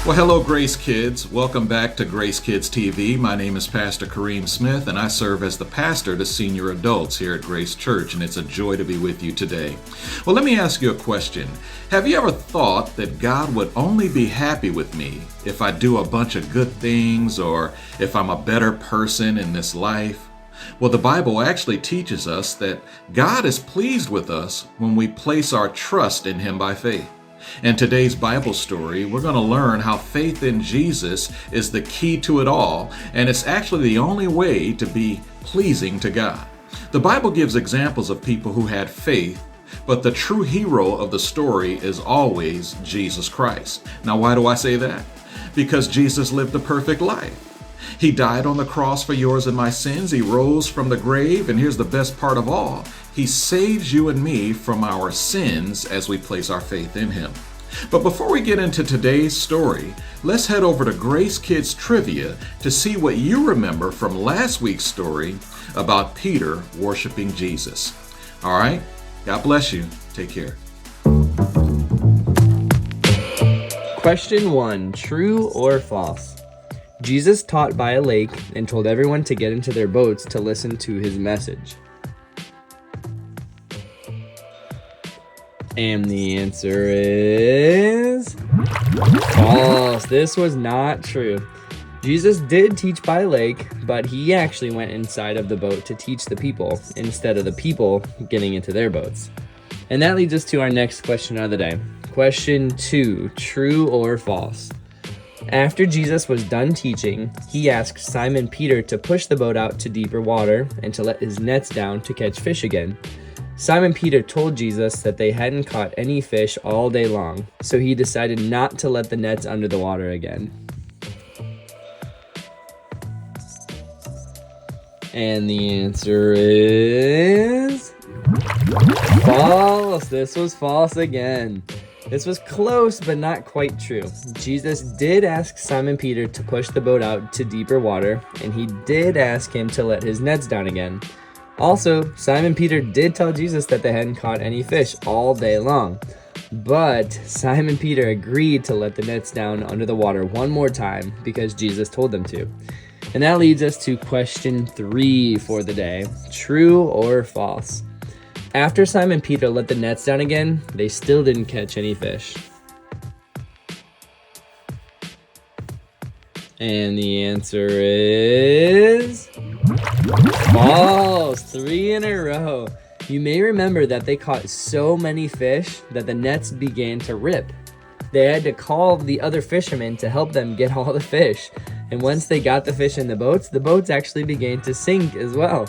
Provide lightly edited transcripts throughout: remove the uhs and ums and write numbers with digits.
Well, hello, Grace Kids. Welcome back to Grace Kids TV. My name is Pastor Kareem Smith, and I serve as the pastor to senior adults here at Grace Church, and it's a joy to be with you today. Well, let me ask you a question. Have you ever thought that God would only be happy with me if I do a bunch of good things or if I'm a better person in this life? Well, the Bible actually teaches us that God is pleased with us when we place our trust in Him by faith. In today's Bible story, we're going to learn how faith in Jesus is the key to it all, and it's actually the only way to be pleasing to God. The Bible gives examples of people who had faith, but the true hero of the story is always Jesus Christ. Now, why do I say that? Because Jesus lived a perfect life. He died on the cross for yours and my sins. He rose from the grave, and here's the best part of all. He saves you and me from our sins as we place our faith in Him. But before we get into today's story, let's head over to Grace Kids Trivia to see what you remember from last week's story about Peter worshiping Jesus. All right? God bless you. Take care. Question 1. True or false? Jesus taught by a lake and told everyone to get into their boats to listen to his message. And the answer is false. This was not true. Jesus did teach by a lake, but he actually went inside of the boat to teach the people instead of the people getting into their boats. And that leads us to our next question of the day. Question 2. True or false? After Jesus was done teaching, he asked Simon Peter to push the boat out to deeper water and to let his nets down to catch fish again. Simon Peter told Jesus that they hadn't caught any fish all day long, so he decided not to let the nets under the water again. And the answer is false. This was false again. This was close, but not quite true. Jesus did ask Simon Peter to push the boat out to deeper water, and he did ask him to let his nets down again. Also, Simon Peter did tell Jesus that they hadn't caught any fish all day long. But Simon Peter agreed to let the nets down under the water one more time because Jesus told them to. And that leads us to question 3 for the day. True or false? After Simon Peter let the nets down again, they still didn't catch any fish. And the answer is false. 3 in a row. You may remember that they caught so many fish that the nets began to rip. They had to call the other fishermen to help them get all the fish. And once they got the fish in the boats actually began to sink as well.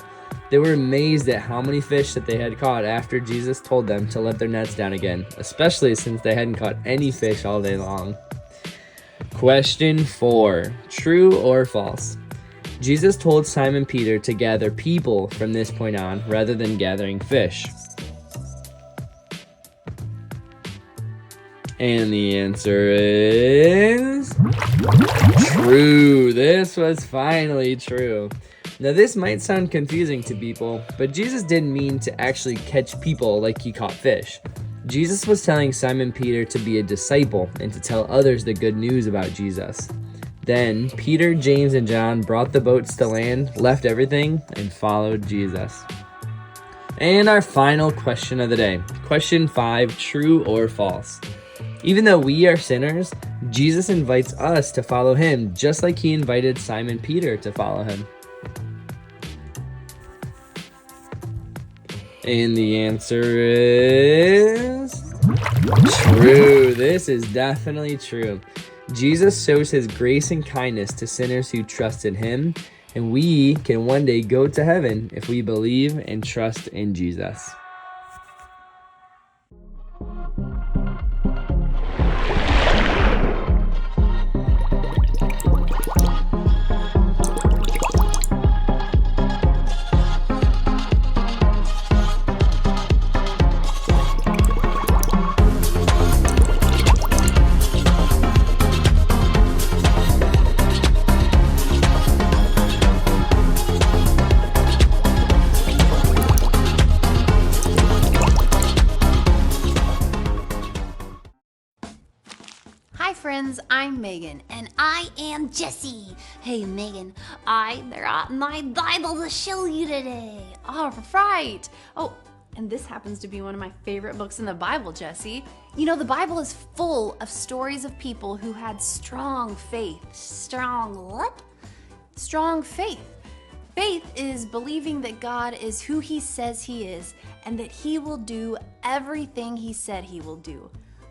They were amazed at how many fish that they had caught after Jesus told them to let their nets down again, especially since they hadn't caught any fish all day long. Question 4. True or false? Jesus told Simon Peter to gather people from this point on rather than gathering fish. And the answer is true. This was finally true. Now this might sound confusing to people, but Jesus didn't mean to actually catch people like he caught fish. Jesus was telling Simon Peter to be a disciple and to tell others the good news about Jesus. Then Peter, James, and John brought the boats to land, left everything, and followed Jesus. And our final question of the day. Question 5, true or false? Even though we are sinners, Jesus invites us to follow him just like he invited Simon Peter to follow him. And the answer is true. This is definitely true. Jesus shows his grace and kindness to sinners who trust in him, and we can one day go to heaven if we believe and trust in Jesus. friends, I'm Megan. And I am Jessie. Hey Megan, I brought my Bible to show you today. All right. Oh, and this happens to be one of my favorite books in the Bible, Jessie. You know, the Bible is full of stories of people who had strong faith. Strong what? Strong faith. Faith is believing that God is who He says He is and that He will do everything He said He will do.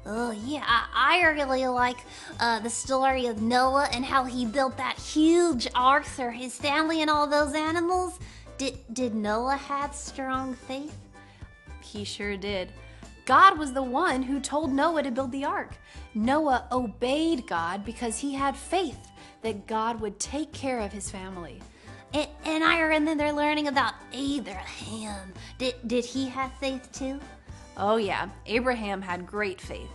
Oh yeah, I really like the story of Noah and how he built that huge ark for his family and all those animals. Did Noah have strong faith? He sure did. God was the one who told Noah to build the ark. Noah obeyed God because he had faith that God would take care of his family. And I remember learning about Abraham. Did he have faith too? Oh yeah, Abraham had great faith.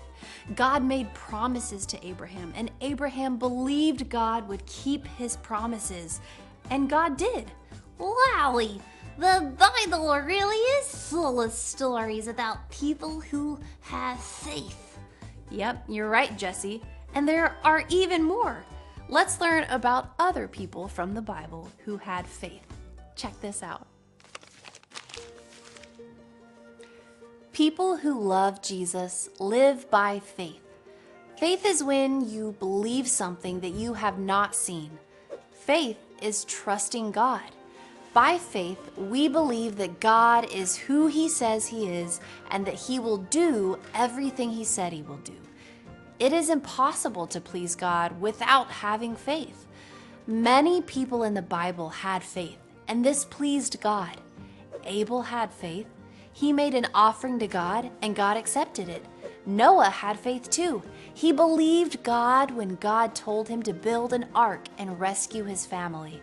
God made promises to Abraham, and Abraham believed God would keep his promises, and God did. Wowie! The Bible really is full of stories about people who have faith. Yep, you're right, Jessie. And there are even more. Let's learn about other people from the Bible who had faith. Check this out. People who love Jesus live by faith. Faith is when you believe something that you have not seen. Faith is trusting God. By faith, we believe that God is who He says He is and that He will do everything He said He will do. It is impossible to please God without having faith. Many people in the Bible had faith, and this pleased God. Abel had faith. He made an offering to God, and God accepted it. Noah had faith too. He believed God when God told him to build an ark and rescue his family.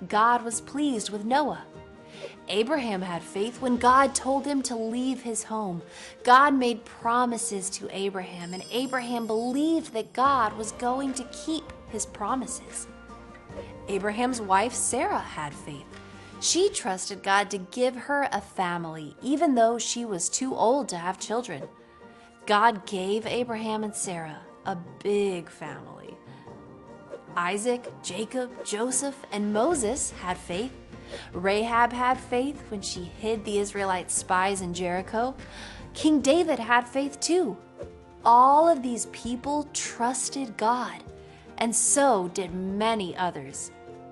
God was pleased with Noah. Abraham had faith when God told him to leave his home. God made promises to Abraham, and Abraham believed that God was going to keep his promises. Abraham's wife Sarah had faith. She trusted God to give her a family, even though she was too old to have children. God gave Abraham and Sarah a big family. Isaac, Jacob, Joseph, and Moses had faith. Rahab had faith when she hid the Israelite spies in Jericho. King David had faith too. All of these people trusted God, and so did many others.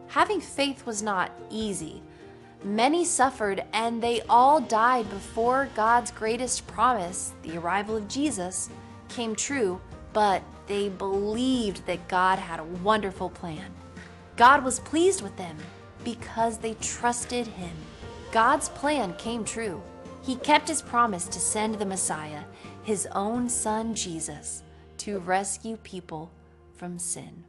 Having faith was not easy. Many suffered, and they all died before God's greatest promise, the arrival of Jesus, came true, but they believed that God had a wonderful plan. God was pleased with them because they trusted Him. God's plan came true. He kept His promise to send the Messiah, His own Son Jesus, to rescue people from sin.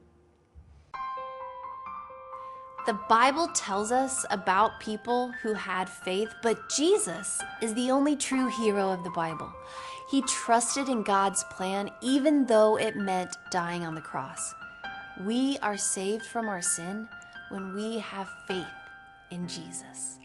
The Bible tells us about people who had faith, but Jesus is the only true hero of the Bible. He trusted in God's plan even though it meant dying on the cross. We are saved from our sin when we have faith in Jesus.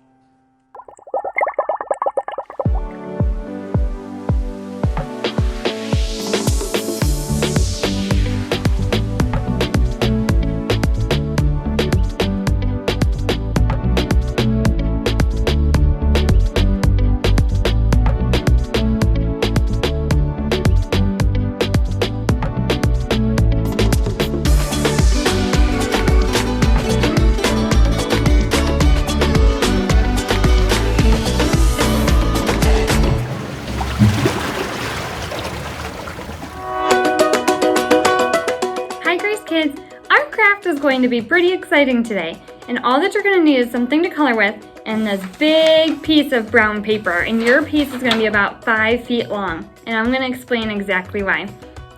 Kids, our craft is going to be pretty exciting today, and all that you're going to need is something to color with and this big piece of brown paper, and your piece is going to be about 5 feet long, and I'm going to explain exactly why.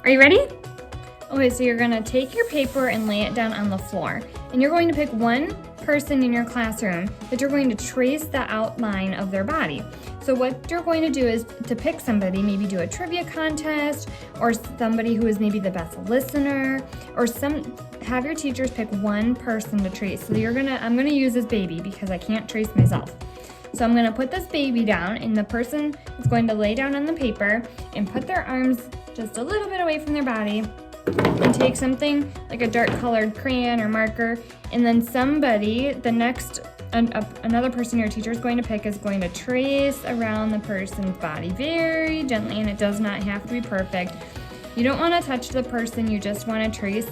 Are you ready? Okay, so you're going to take your paper and lay it down on the floor, and you're going to pick one person in your classroom that you're going to trace the outline of their body. So what you're going to do is to pick somebody, maybe do a trivia contest, or somebody who is maybe the best listener, or have your teachers pick one person to trace. So I'm gonna use this baby because I can't trace myself. So I'm gonna put this baby down, and the person is going to lay down on the paper and put their arms just a little bit away from their body, and take something like a dark colored crayon or marker, and then somebody, another person your teacher is going to pick is going to trace around the person's body very gently, and it does not have to be perfect. You don't want to touch the person, you just want to trace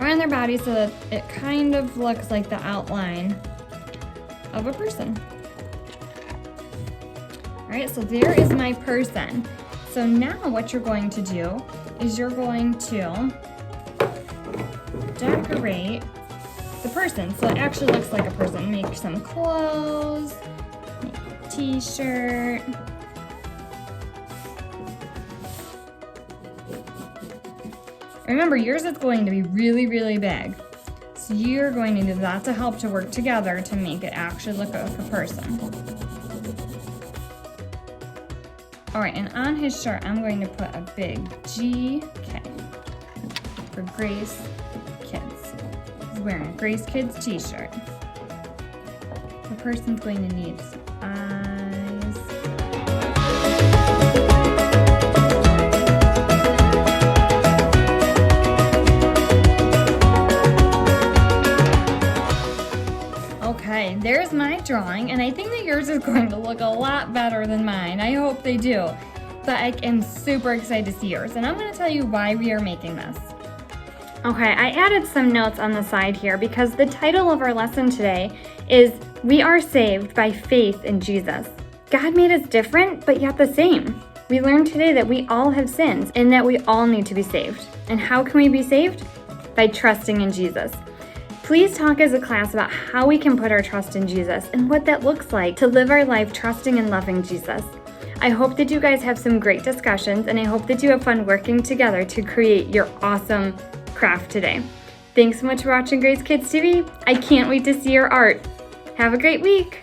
around their body so that it kind of looks like the outline of a person. Alright, so there is my person. So now what you're going to do is you're going to decorate the person so it actually looks like a person. Make some clothes, make a t-shirt. Remember, yours is going to be really, really big. So you're going to need lots of help to work together to make it actually look like a person. Alright, and on his shirt, I'm going to put a big GK for Grace Kids. He's wearing a Grace Kids t-shirt. The person's going to need some eyes. Okay, there's my drawing, and I think that yours is going to look a lot better than mine. I hope they do. But I am super excited to see yours, and I'm going to tell you why we are making this. Okay, I added some notes on the side here because the title of our lesson today is We Are Saved by Faith in Jesus. God made us different, but yet the same. We learned today that we all have sins and that we all need to be saved. And how can we be saved? By trusting in Jesus. Please talk as a class about how we can put our trust in Jesus and what that looks like to live our life trusting and loving Jesus. I hope that you guys have some great discussions, and I hope that you have fun working together to create your awesome craft today. Thanks so much for watching Grace Kids TV. I can't wait to see your art. Have a great week.